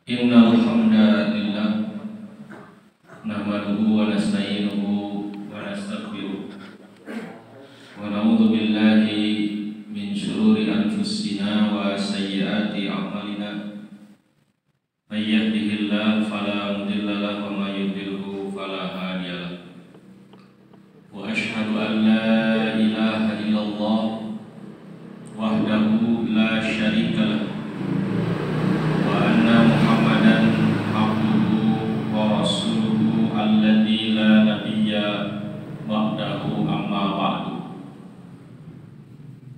Innal hamdalillah nahmaduhu wa nasta'inuhu wa nastaghfiruh wa na'udzu billahi min shururi anfusina wa sayyiati a'malina may yahdihillahu fala mudilla lahu wa may yudlilhu fala hadiya lahu wa asyhadu an la ilaha illallah wahdahu la syarika lahu wa anna Muhammadan abduhu wa rasuluhu alladzi la nabiyya ba'dahu amma ba'du.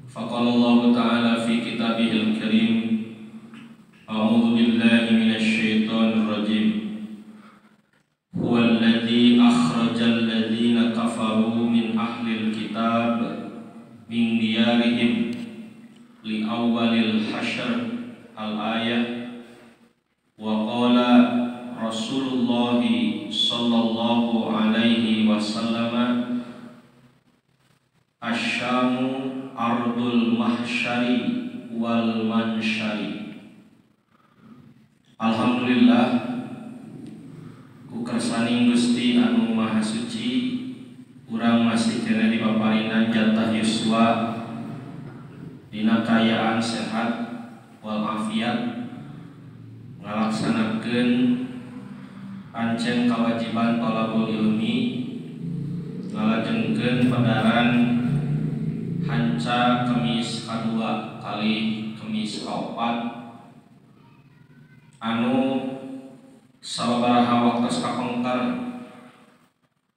Faqala Allah ta'ala fi kitabihil karim, a'udzu billahi minasy syaithanir rajim. Huwal ladzi akhrajal ladzina kafaru min ahlil kitab min diyarihim li awwalil hasyr al-ayah. Wa qala Rasulullah sallallahu alaihi wasallam, asyamu ardul mahsyari wal mansyari. Alhamdulillah, ku kersani Gusti anu Maha Suci, urang masih kena dipaparinan jatah yuswa dina kayaan sehat wal afiat ngalaksanakeun pancen kewajiban thalabul ilmi, ngalajengkeun padaran hanca kemis kadua kali kemis kaopat anu sababaraha waktos kapengker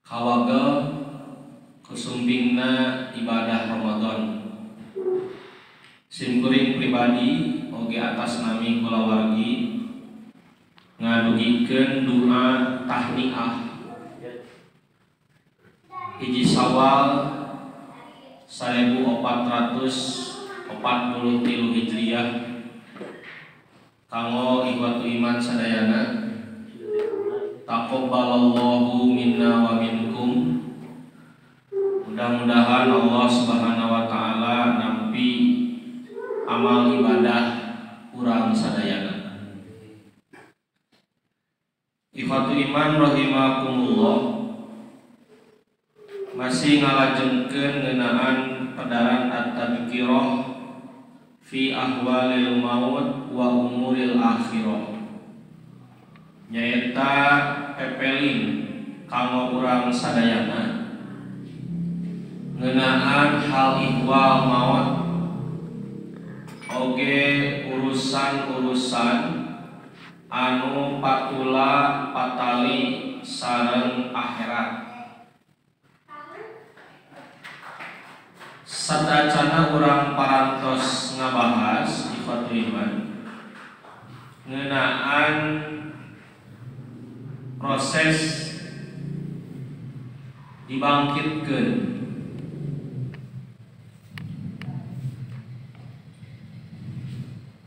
kawagel kusumbingna ibadah Ramadan. Simkuring pribadi oge atas nami kulawargi ngadugikeun doa tahniah hiji Syawal 1443 Hijriah kanggo ikhwatu iman sadayana. Taqabbalallahu minna wa minkum. Mudah-mudahan Allah Subhanahu wa taala nampi amal ibadah urang sadayana. Ikhwatu iman rahimakumullah, masih ngalajengkeun ngeunaan padaran at-tadhkirah fi ahwalil maut wa umuril akhirah. Nyaeta pepeling kanggo urang sadayana ngeunaan hal ihwal maut oge urusan-urusan anu patula patali sareng akhirat. Sadacana urang parantos ngabahas ikhwatu iman ngeunaan proses dibangkitkeun.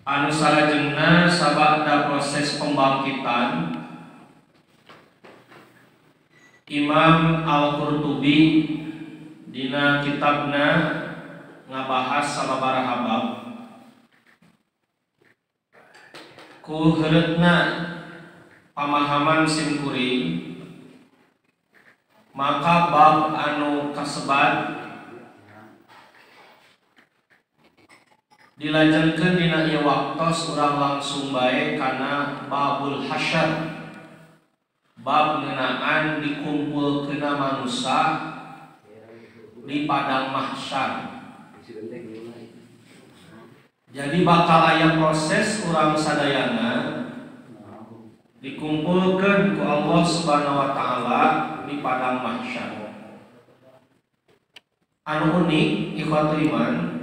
Anu salajengna sabada proses pembangkitan, Imam Al-Qurtubi dina kitabna ngabahas sababaraha bab. Ku heureutna pamahaman simkuring, maka bab anu kasebat dilajengkeun dina ieu waktos urang langsung bae kana babul hasyr, bab ngeunaan dikumpulkeunna manusia di padang mahsyar. Jadi bakal aya proses urang sadayana dikumpulkeun ku Allah Subhanahu wa taala di padang mahsyar. Anu unik ikhwatu iman,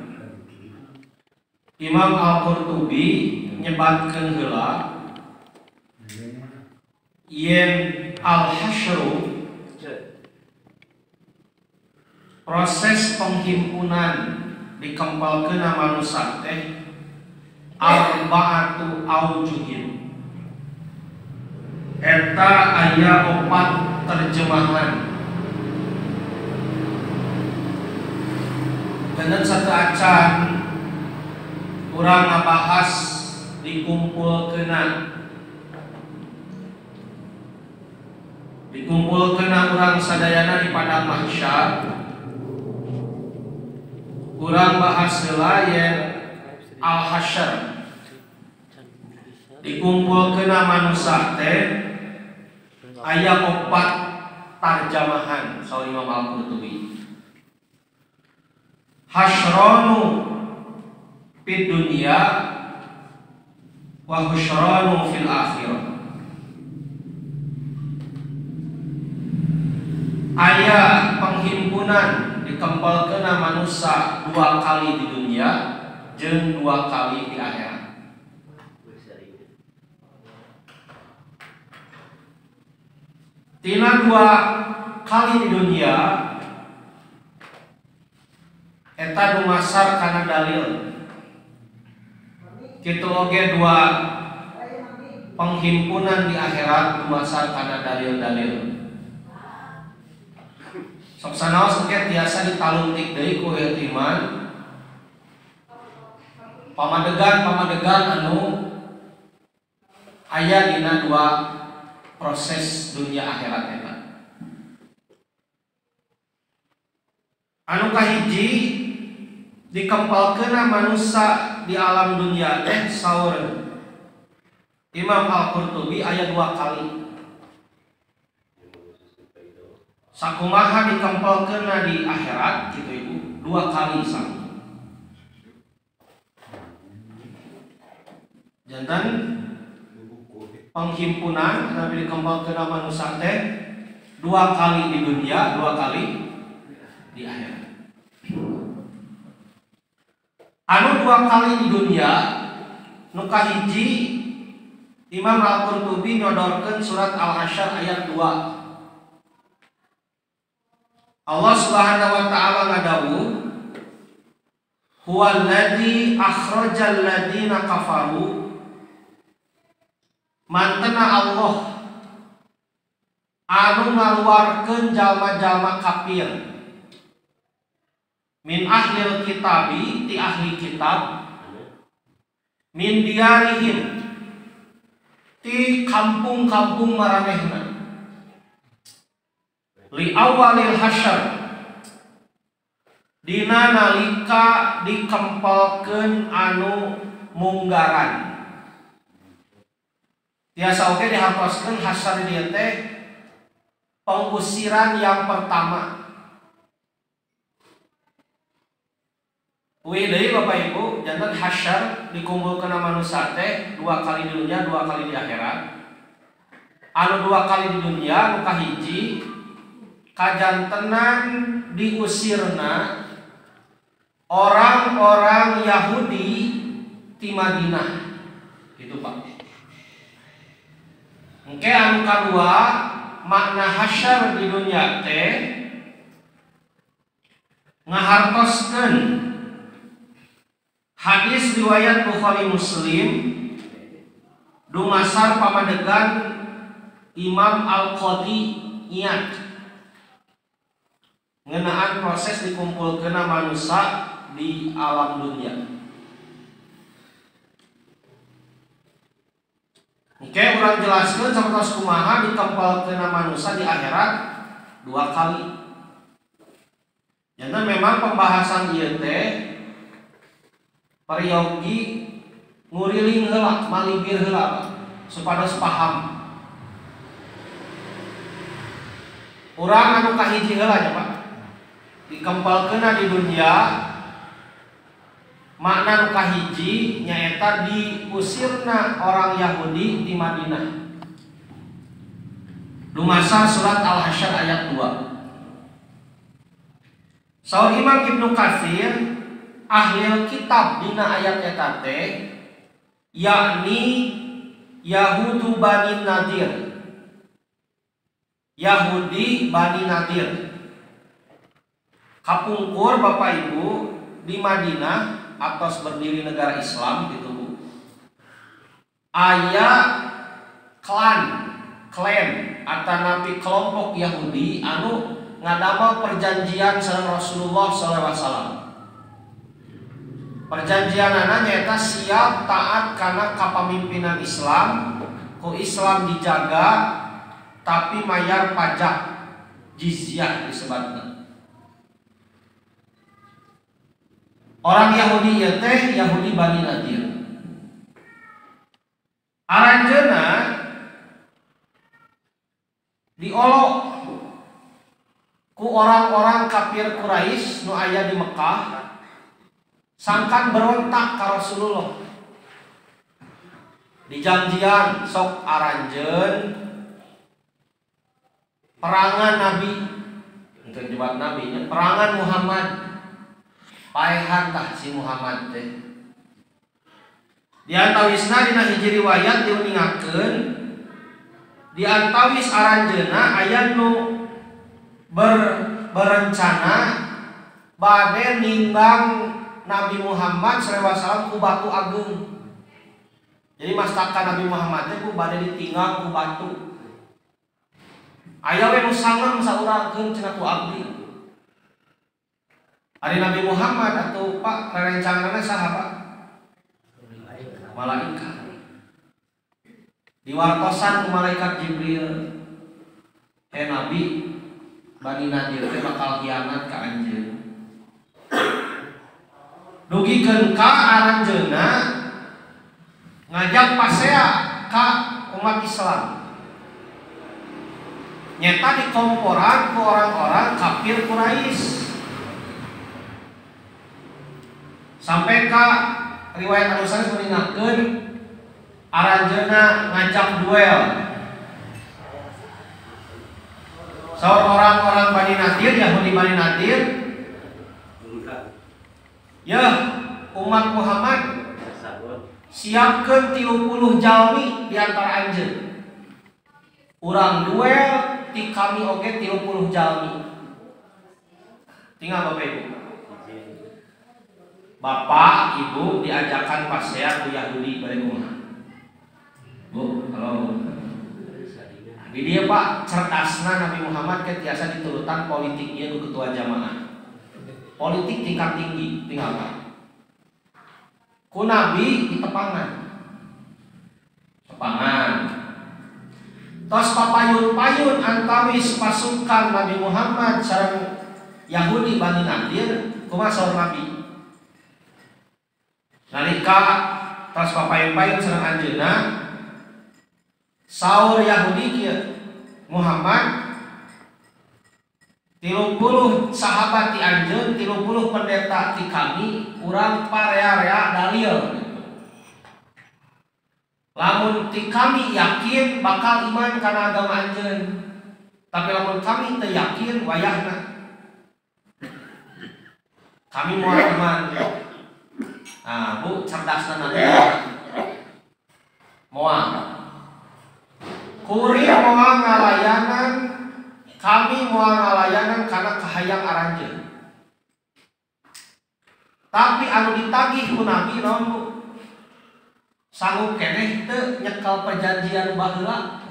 Imam Al-Qurtubi nyebatkeun heula yen al-hasyru proses penghimpunan dikempalkeunna manusia teh arba'atu aujuhin. Eta aya 4 terjemahan. Dengan satu acan urang ngabahas dikumpulkeunna dikumpulkeun urang sadayana di padang mahsyar. Urang bahas heula yen al-hasyr. Dikumpulkeun manusia teh aya 4 tarjamahan saur Imam Al-Qurtubi. Hasyranu fid dunya wa husyranu fil akhirah. Aya penghimpunan dikempelkeun manusia 2 kali di dunia jeung 2 kali di akhirat. Tina 2 kali di dunia eta dumasar kana dalil. Kitu oge 2 penghimpunan di akhirat dumasar kana dalil-dalil. Sok sanaos engke tiasa ditalungtik deui ku iman pamadegan anu aya dina 2 proses dunia akhirat eta. Anu kahiji dikempalkeun manusia di alam dunia teh saur Imam Al-Qurtubi aya 2 kali. Sakumaha dikempalkeun di akhirat kitu ibu 2 kali sami. Jantan penghimpunan tapi dikempalkeun manusia teh 2 kali di dunia, 2 kali di akhirat. Anu 2 kali di dunia nu kahiji Imam Al-Qurtubi nyodorkeun surat Al-Hasyr ayat 2. Allah Subhanahu wa taala ngadawuh huwallazi akhrajal ladzina kafaru. Mantena Allah anu ngaluarkeun jalma-jalma kafir min ahlil kitabi ti ahli kitab min diarihim ti kampung-kampung maranehna li awalil hasyr dina nalika dikempelkeun anu munggaran. Tiasa oge dihartoskeun hasyr dieu teh pengusiran yang pertama. Uwi deui Bapak Ibu, janten hasyr dikumpulkeun manusia teh 2 kali di dunia, 2 kali di akhirat. Anu 2 kali di dunia nu kahiji kajantenan diusirna orang-orang Yahudi di Madinah gitu Pak. Engke anu kadua makna hasyr di dunia teh ngahartoskeun hadis riwayat Bukhari Muslim dumasar pamadegan Imam Al-Qadi Iyad ngeunaan proses dikumpulkeun manusia di alam dunia. Oke, urang jelaskeun sapertos kumaha dikempelkeun manusia di akhirat 2 kali. Janten memang pembahasan ieu teh pariogi nguriling heula, maligir heula supados paham. Urang anu kahiji heula nya Pak. Dikempelkeun di dunia makna nu kahiji nyaeta diusirna orang Yahudi di Madinah. Dumasar surat Al-Hasyr ayat 2. Saur Imam Ibnu Katsir ahli kitab dina ayat eta teh yakni Yahudu Bani Nadir. Yahudi Bani Nadir kapungkur Bapak Ibu di Madinah atas berdiri negara Islam gitu. Aya klan atau nabi kelompok Yahudi anu ngadamel perjanjian sareng Rasulullah SAW. Perjanjian nyaeta siap taat karena kepemimpinan Islam, ku Islam dijaga tapi mayar pajak jizyah disebutna. Orang Yahudi ieu teh Yahudi Bani Nadir. Aranjeuna diolok ku orang-orang kafir Quraisy nu aya di Mekah sangkan berontak ka Rasulullah. Dijanjian sok aranjeun perangan Nabi, untuk jebak Nabi nya perangan Muhammad. Paehan tah si Muhammad teh. Di antawisna dina hiji riwayat diuningakeun di antawis aranjeuna aya nu berencana bade ninggang Nabi Muhammad sallallahu alaihi wasallam ku batu agung. Jadi mastakan Nabi Muhammad teh ku bade ditinggal ku batu. Aya we nu sangem saurangkeun cenah ku abdi. Ari Nabi Muhammad atau Pak rerencanganna saha Pak? Malaikat. Diwartosan ku malaikat Jibril. Nabi Bani Nadir teh bakal kiamat ka anjeun. Dugikeun ka aranjeunna ngajak pasea ka umat Islam. Nyata dikomporan ku orang-orang kafir Quraisy. Sampai ka riwayat anu sanes meningakeun aranjeunna ngajak duel. Orang-orang Bani Nadir, Yahudi Bani Nadir, ya umat Muhammad siapkeun 30 jalmi di antara anjeun. Urang duel ti kami oge 30 jalmi. Tinggal Bapak Ibu. Bapak Ibu diajakan pasea ku Yahudi bari kumaha? Bu, halo. Di dia Pak cerdasna Nabi Muhammad ketiasa diturutan politik ieu ku ketua jamaah. Politik tingkat tinggi, tinggal Pak. Ku Nabi ditepangan. Tepangan. Tos papayun-payun antawis pasukan Nabi Muhammad sareng Yahudi Bani Nadir kumaha saur Nabi. Nalika tos papayun-payun sareng anjeunna saur Yahudi kieu Muhammad 30 sahabat ti anjeun 30 pendeta ti kami urang parea-rea dalil. Lamun ti kami yakin bakal iman kana agama anjeun. Tapi lamun kami teu yakin wayahna kami moal iman. Nah, Bu cerdasna nanti moal kuring moal ngalayanan, kami moal ngalayanan karena kahayang aranjeun. Tapi anu ditagih ku Nabi naon Bu? Sanggup keneh teu nyekel perjanjian baheula.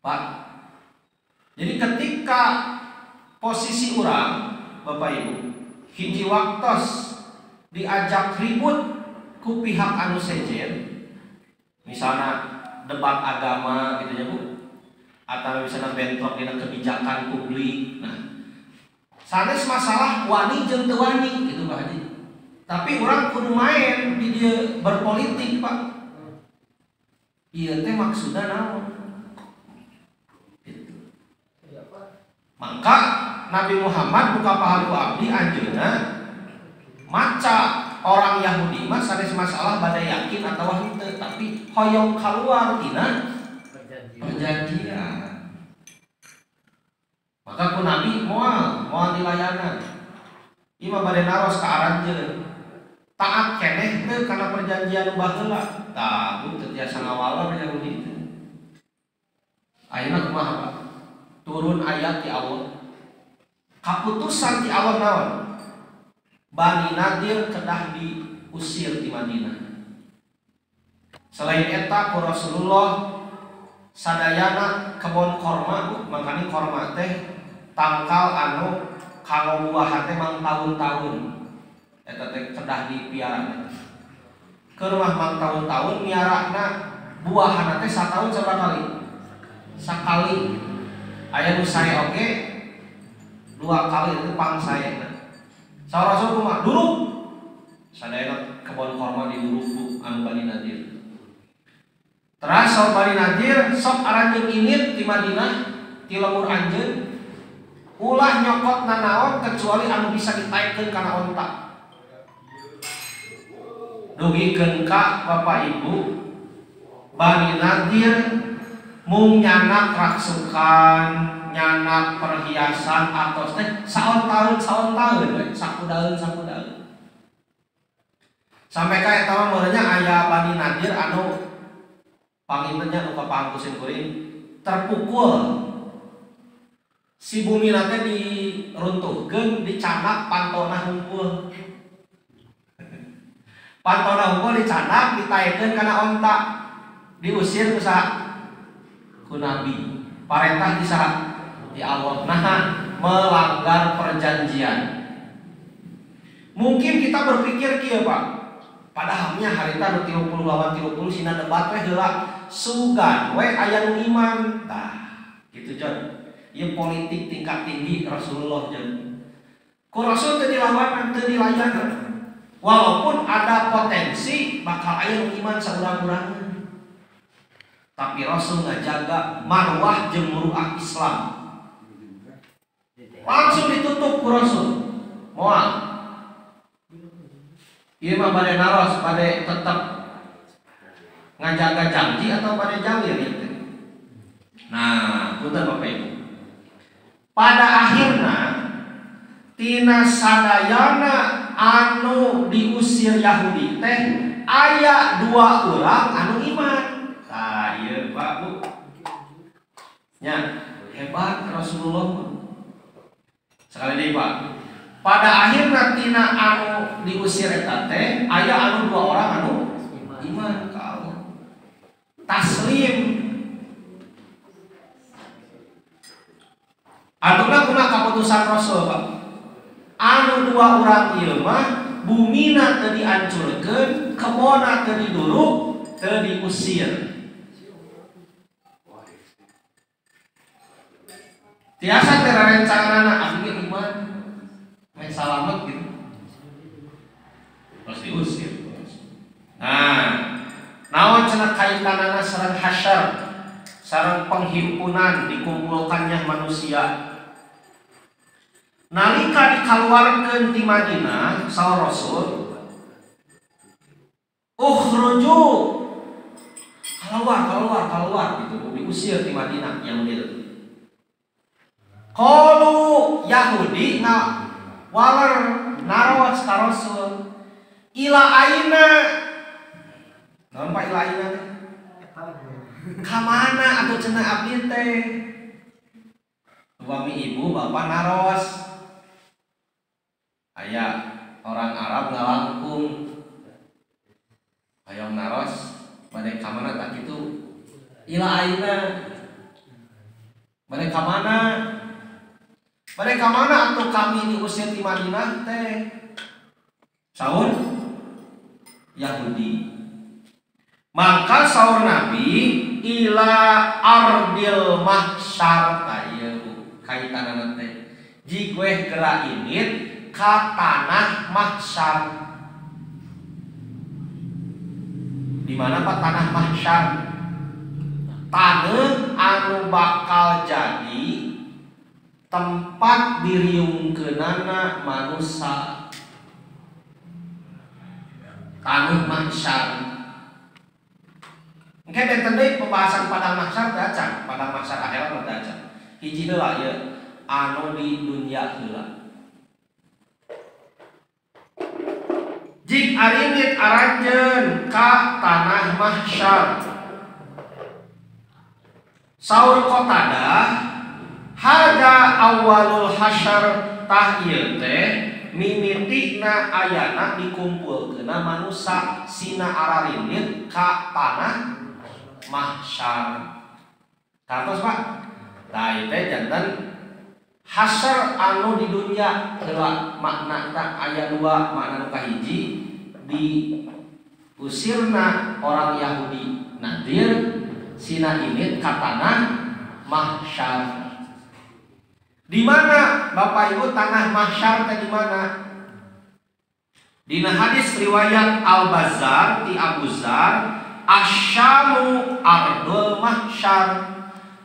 Pak. Jadi ketika posisi urang Bapak Ibu hiji waktos diajak ribut ku pihak anu sejen, misalnya debat agama gitu ya Bu, atau misalnya bentrok dina kebijakan publik. Nah, sanes masalah wani jeung teu wani gitu Pak Haji. Tapi orang kudu main di dia berpolitik Pak. Ieu teh maksudna naon? Gitu. Maka Nabi Muhammad buka pahalu abdi anjeunna maca orang Yahudi mah sanes masalah bade yakin atawa henteu, tapi hoyong kaluar tina perjanjian. Maka ku Nabi moal dilayanan. Ieu mah bade naros ka aranjeun. Taat keneh teu kana perjanjian baheula. Tah bu teu tiasa ngawalor Yahudi teh. Ayeuna kumaha Pak? Turun ayat ti Allah. Kaputusan ti Allah naon? Bani Nadir kedah diusir di Madinah. Selain eta ku Rasulullah sadayana kebon korma, makanya korma teh tangkal anu kanggo buahan teh mang tahun-tahun. Eta teh kedah dipiara. Keur mah mang tahun-tahun miarana buahan teh satahun sabaraha kali? sakali aya nu sae oge 2 kali itu pangsaena. Saur Rasul kumaha? Duruk. Sadayana kebon korma diduruk ku anu Bani Nadir. Teras saur Bani Nadir sok aranjeun init di Madinah ti lemur anjeun ulah nyokot nanaon kecuali anu bisa ditaikeun kana onta. Dugikeun ka Bapak Ibu, Bani Nadir mung nyanak raksukan, nyanak perhiasan atos teh saon taun sakudaeun. Sampai ka eta meureunnya aya Bani Nadir anu pangintennya nu kapangkusin kuring terpukul. Si bumi teh diruntuhkeun, dicanak pantona hungkul. Pantona hungkul dicanak, ditaikeun kana onta. Diusir ku saha? Ku Nabi. Parentah di saha? Di Allah. Nah, melanggar perjanjian. Mungkin kita berpikir kieu, Pak. Padahalnya harita 30 lawan 30 sina debat we heula sugan we aya nu iman. Tah, kitu Jon. Ieu politik tingkat tinggi Rasulullah jeung. Ku Rasul teu dilawan, teu dilayan. Walaupun ada potensi bakal aya nu iman saurang-urangan. Tapi Rasul ngajaga marwah jeung muruah Islam. Langsung ditutup ku Rasul. Moal. Ieu mah bade naros, bade tetep ngajaga janji atau bade jawir ieu teh. Nah, punten Bapak Ibu. Pada akhirna tina sadayana anu diusir Yahudi teh aya 2 urang anu iman. Tah ieu Pak Bu. Nya hebat Rasulullah. Sekali deui Pak. Pada akhirna tina anu diusir eta teh aya anu 2 orang anu iman ka Allah. Taslim. Aduna kumaha kaputusan Rasul Pak? Anu 2 urang ieu mah bumina teu dihancurkeun, kebona teu diduruk, teu diusir. Tiasa teh rencanana abdi iman main salamet gitu. Terus diusir. Nah, naon cenah kaitanana sareng hasyar, sareng penghimpunan dikumpulkannya manusia. Nalika dikaluarkeun ti Madinah saur Rasul, ukhruju, keluar gitu, diusir di Madinah Yahudi. Qalu Yahudi walar naros ka Rasul ila aina. Naon Pak ila aina teh? Ka mana atuh cenah abdi teh? Suami ibu bapak naros. Aya orang Arab ngalangkung. Hayang naros bade ka mana tak kitu? Ila aina. Bade ka mana? Bade ka mana atuh kami diusir di Madinah teh? Saur Yahudi. Maka saur Nabi ila ardil mahsyar ayeuna kaitanana teh. Jigweh geura init ka tanah mahsyar. Di mana Pak tanah mahsyar? Taneuh anu bakal jadi tempat diriungkeunana manusia. Taneuh mahsyar. Engke benten deui pembahasan padang mahsyar teh acan, padang mahsyar akhirat teh acan. Hiji heula ieu anu di dunya heula. Jik arinit aranjeun ka tanah mahsyar. Saur Qatadah, hada awalul hasyar tah ieu teh mimitina ayana dikumpulkeunna manusia sina ararinit ka tanah mahsyar. Kantos Pak. Tah ieu teh janten hasyar anu di dunya heula maknana aya 2 makna nu kahiji diusirna orang Yahudi Nadir sina init ka tanah mahsyar. Di mana Bapak Ibu tanah mahsyar teh di mana? Dina hadis riwayat Al-Bazzar ti Abu Zar, asyamu ardul mahsyar.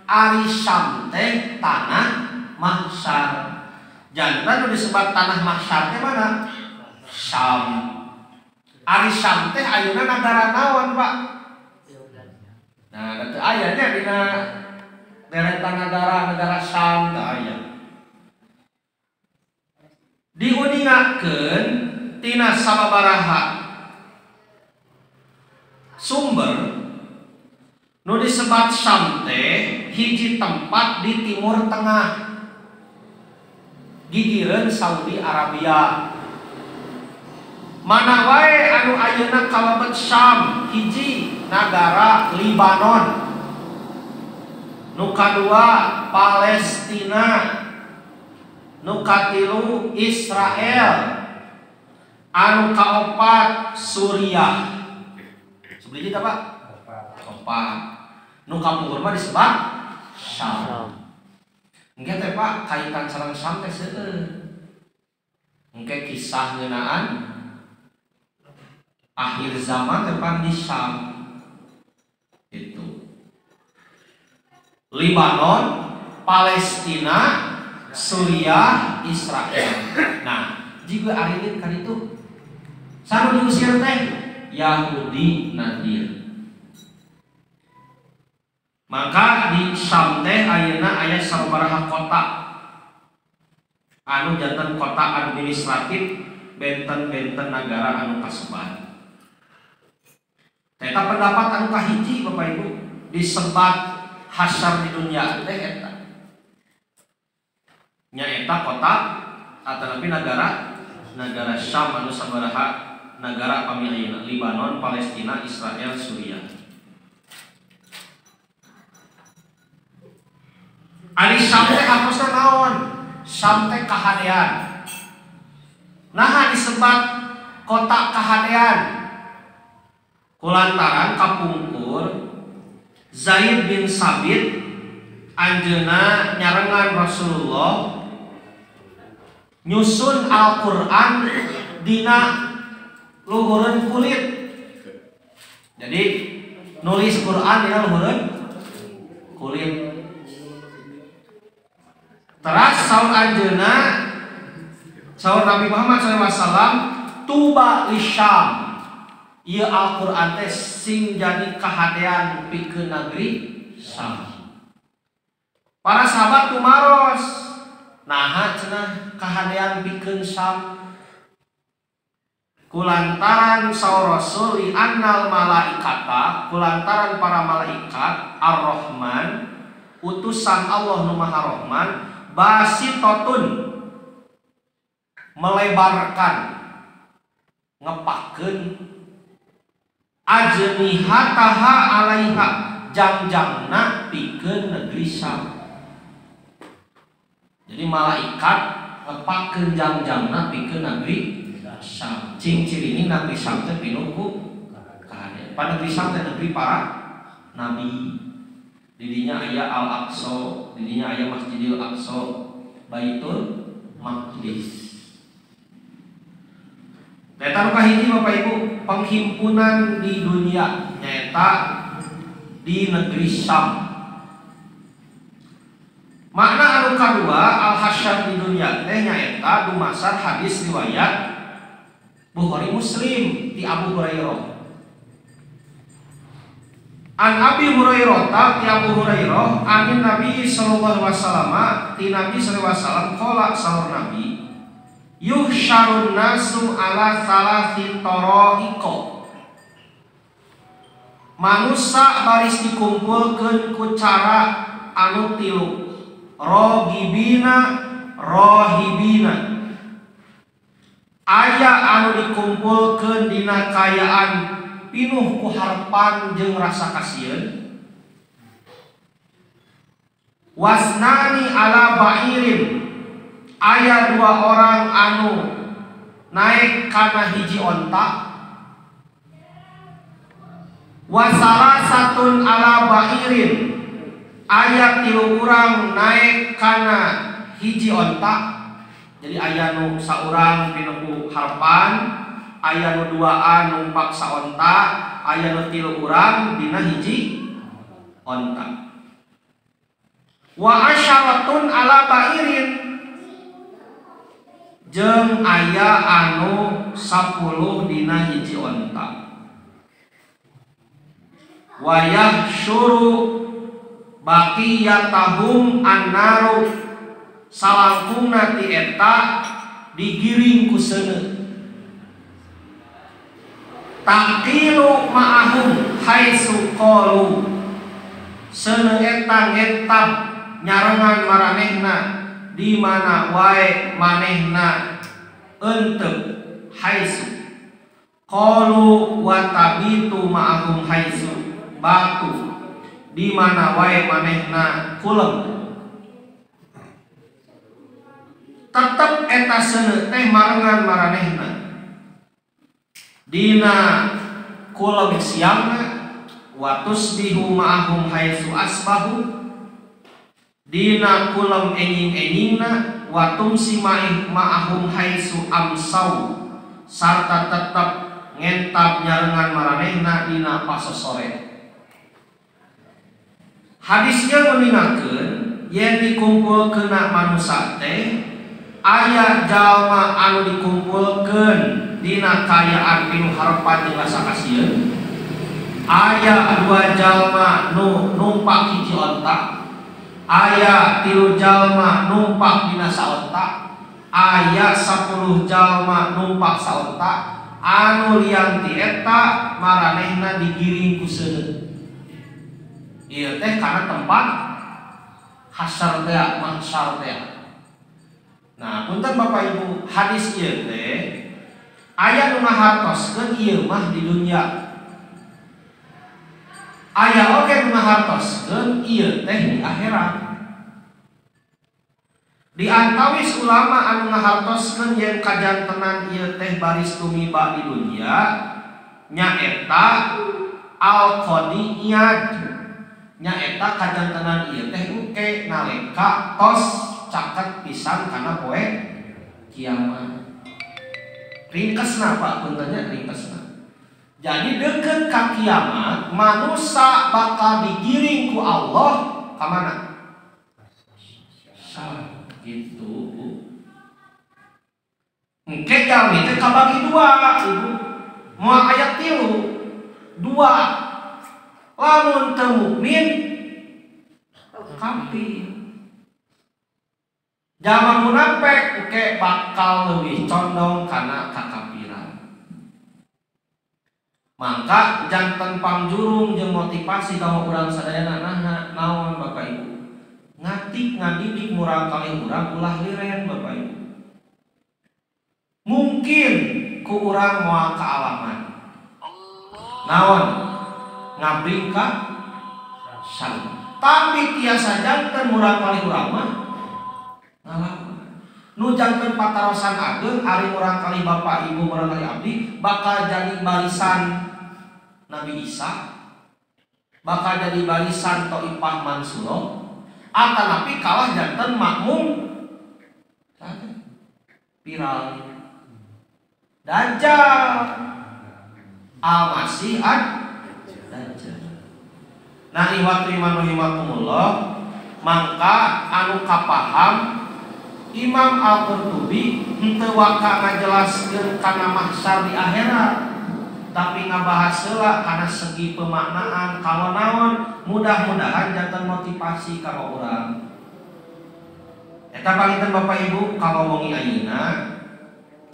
Ari Syam teh tanah mahsyar. Jantan disebut tanah mahsyar teh mana? Syam. Ari Syam teh ayeuna nagara naon, Pak? Nah, teu aya nya dina deretan negara Syam teu aya. Diuningakeun tina sababaraha sumber nu disebat Syam teh hiji tempat di Timur Tengah, gigireun Saudi Arabia. Mana wae anu ayeuna kalebet Syam, hiji nagara Libanon, nu kadua Palestina, nu katilu Israel, anu kaopat Suriah. Sebelum kita Pak? Opat. Nu kapukur mah disebut Syam. Engke teh Pak kaitan sareng Syam teh seueur. Engke kisah ngeunaan akhir zaman teh Pak di Syam. Itu. Libanon, Palestina, Suriah, Israel. Nah, jika ari kan itu sanu diusir teh Yahudi Nadir. Maka di Syam teh ayeuna aya sabaraha kota anu janten kota administratif benten-benten negara anu kasebat. Eta pendapat anu kahiji Bapak Ibu disebat hasyar di dunia teh eta. Nya eta kota ataupun negara Syam anu sabaraha negara pami ayeuna Libanon, Palestina, Israel, Suriah. Ari Syam teh harusna naon? Syam teh kahadean. Nah disebut kota kahadean kulantaran kapungkur Zaid bin Sabit anjeunna nyarengan Rasulullah nyusun Al-Qur'an dina luhureun kulit. Jadi nulis Quran dina luhureun kulit. Teras saur anjeunna saur Nabi Muhammad SAW tuba li Syam. Ieu Al-Qur'an teh sing jadi kahadean pikeun negeri Syam. Para sahabat kumaros naha cenah kahadean pikeun Syam. Kulantaran saur Rasul li annal malaikata, kulantaran para malaikat Ar-Rahman utusan Allah nu Maha Rahman basitotun melebarkan ngepakeun ajnihataha alaiha jangjangna pikeun negeri Syam. Jadi malaikat ngepakeun jangjangna pikeun negeri Syam. Cing ciri ini negeri Syam teh pinuh ku kahadean. Pada negeri Syam teh negeri para nabi. Didinya aya Al-Aqsa, didinya aya Masjidil Aqsa, Baitul Maqdis. Eta nu kahiji Bapak Ibu, penghimpunan di dunia nyaeta di negeri Syam. Makna anu kadua al-hasyar di dunia teh nyaeta dumasar hadis riwayat Bukhari Muslim di Abu Hurairah. An Abi Hurairah ti Abu Hurairah anin Nabi sallallahu alaihi wasallam ti Nabi sallallahu alaihi wasallam qala sahur Nabi yuhsyarun nasu ala salasi tara'iqa. Manusia baris dikumpulkeun ku cara anu tilu. Rohibina, rohibina. Aya anu dikumpulkeun dina kayaan pinuh ku harpan jeung rasa kasieun. Wasnani ala ba'irin. Aya dua orang anu naik kana hiji onta. Wasara satun ala ba'irin. aya 3 urang naik kana hiji onta. Jadi aya nu saurang pinuku harpan, aya nu 2an numpak saonta, aya nu 3 urang dina hiji onta. Wa asyaratun ala ba'irin, jeung aya anu 10 dina hiji onta. Wa yahsyuru baqiyatahum annaru, salangkungna ti eta digiring ku seuneu. Taqilu ma'ahum haitsu qalu, seuneu eta ngentab nyarengan maranehna di mana wae manehna eunteu haitsu qalu wa tabitu ma'ahum haitsu batu, di mana wae manehna kulem. Tetep eta seuneu teh marengan maranehna dina kulem siangna, wa tusbihu ma'ahum haitsu asbahu, dina kulem enjing-enjingna, wa tumsi ma'ahum haitsu amsau, sarta tetep ngentab nyarengan maranehna dina pasosore. Hadisnya meningakeun yen dikumpulkeun manusia teh aya jalma anu dikumpulkeun dina kayaan pinu harepan jeung rasa kasieun, aya 2 jalma nu numpak hiji onta, aya 3 jalma numpak dina saonta, aya 10 jalma numpak saonta, anu liang ti eta maranehna digiring ku seuneu. Ieu teh kana tempat hasyar teh, mahsyar teh. Nah, punten Bapak Ibu, hadis ieu teh aya nu ngahartoskeun ieu mah di dunya. Aya oge nu ngahartoskeun ieu teh di akhirat. Di antawis ulama anu ngahartoskeun yen kajantenan ieu teh baris tumiba di dunya nyaeta al-qadiyat, nyaeta kajantenan ieu teh engke nalika tos caket pisan kana poe kiamat. Ringkesna Pak, puntennya ringkesna. Jadi deukeut ka kiamat manusia bakal digiring ku Allah ka mana? Gitu. Engke jalmi teh kabagi 2, Ibu. Moal aya 3, 2. Lamun teu mukmin kafir. Jalma munafik engke bakal leuwih condong kana kakafiran. Mangka janten pangjurung jeung motivasi kamu urang sadayana naon Bapak Ibu? Ngatik ngadidik murang kali urang ulah liren Bapak Ibu. Mungkin ku urang moal kaalaman. Naon? Ngabring ka syarif. Tapi tiasa janten murang kali urang mah ngalaman. Nu janten patarosan ageung ari urang kali Bapak Ibu murang kali abdi bakal jadi barisan Nabi Isa, bakal jadi barisan Thaifah Mansuroh, atanapi kalah janten makmum viral Dajjal, Al-Masih ad-Dajjal. Nah, iwatu iman rahimakumullah, mangka anu kapaham Imam Al-Qurtubi henteu waka ngajelaskeun kana mahsyar di akhirat, tapi ngabahas heula kana segi pemaknaan kawan-naon, mudah-mudahan janten motivasi ka urang. Eta panginten Bapak Ibu kawomongi ayeuna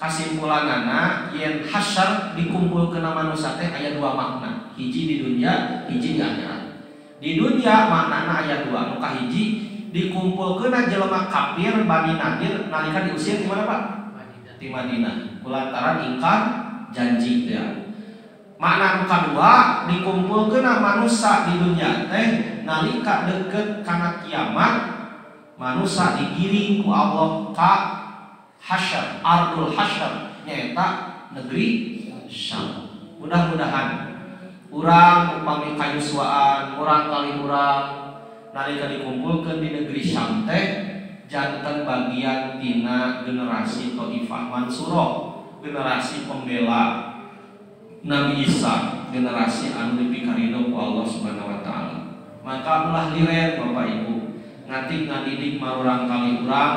kasimpulanana yen hasyar dikumpulkeun manusia teh aya 2 makna, hiji di dunia, hiji di akhirat. Di dunia maknana aya 2, nu kahiji dikumpulkeun jelema kafir Bani Nadir nalika diusir di mana Pak? Di Madinah. Kulantaran ingkar janji teh. Makna nu kadua dikumpulkeun manusia di dunia teh nalika deukeut kana kiamat manusia digiring ku Allah ka hasyar, ardul hasyar, nyaeta negeri Syam. Mudah-mudahan urang upami kayuswaan, urang kali urang nalika dikumpulkeun di negeri Syam teh janten bagian tina generasi Thaifah Mansurah, generasi pembela Nabi Isa, generasi anu dipikaridho ku Allah Subhanahu wa taala. Maka ulah liren Bapak Ibu ngati ngadidik marurang kali urang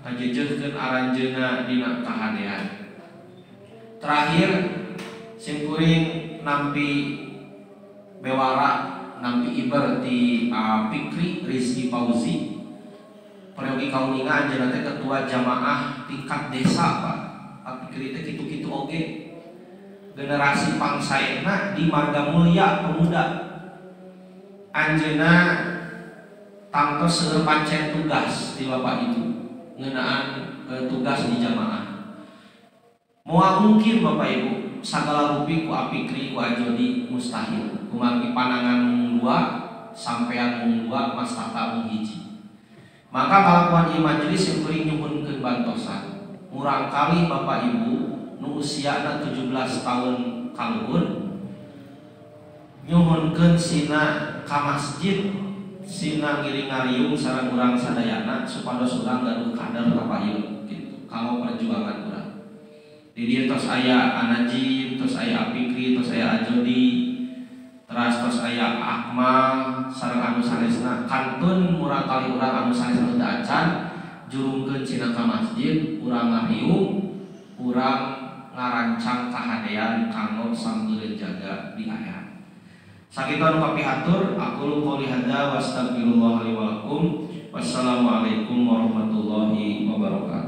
ngajejeuhkeun aranjeunna dina kahadean. Terakhir simkuring nampi bewara nampi iber di Fikri Rizki Fauzi Peryogi Kauninga anjeunna teh ketua jamaah tingkat desa Pak. Fikri teh kitu-kitu oge. Generasi pangsaena di Marga Mulia Pemuda. Anjeunna tangtos seueur pancen tugas di Bapak itu ngeunaan tugas di jamaah. Moal mungkin Bapak Ibu sagala rupi ku Fikri ku Ajodi mustahil. Kumargi panangan mung 2 sampean mung 2 mastaka mung 1. Maka kalakuan ieu majelis yang kuring nyuhunkeun bantosan. Murang kali Bapak Ibu nu usiana 17 tahun kaluhur nyuhunkeun sina ka masjid sina ngiring-ngariung sareng urang sadayana supados urang gaduh kader kapayeun kitu kalau perjuangan urang. Di dieu tos aya Anajib, tos aya Fikri, tos aya Ajodi, tos aya Akmal sareng anu sanesna kantun murang kali urang anu sanesna teu acan jurungkeun cina ka masjid urang ngariung urang ngarancang kahadean kanggo sambil jaga di akhirat. Sakitu anu kapihatur aku qouli hadza wa astagfirullah li wa lakum. Wassalamualaikum warahmatullahi wabarakatuh.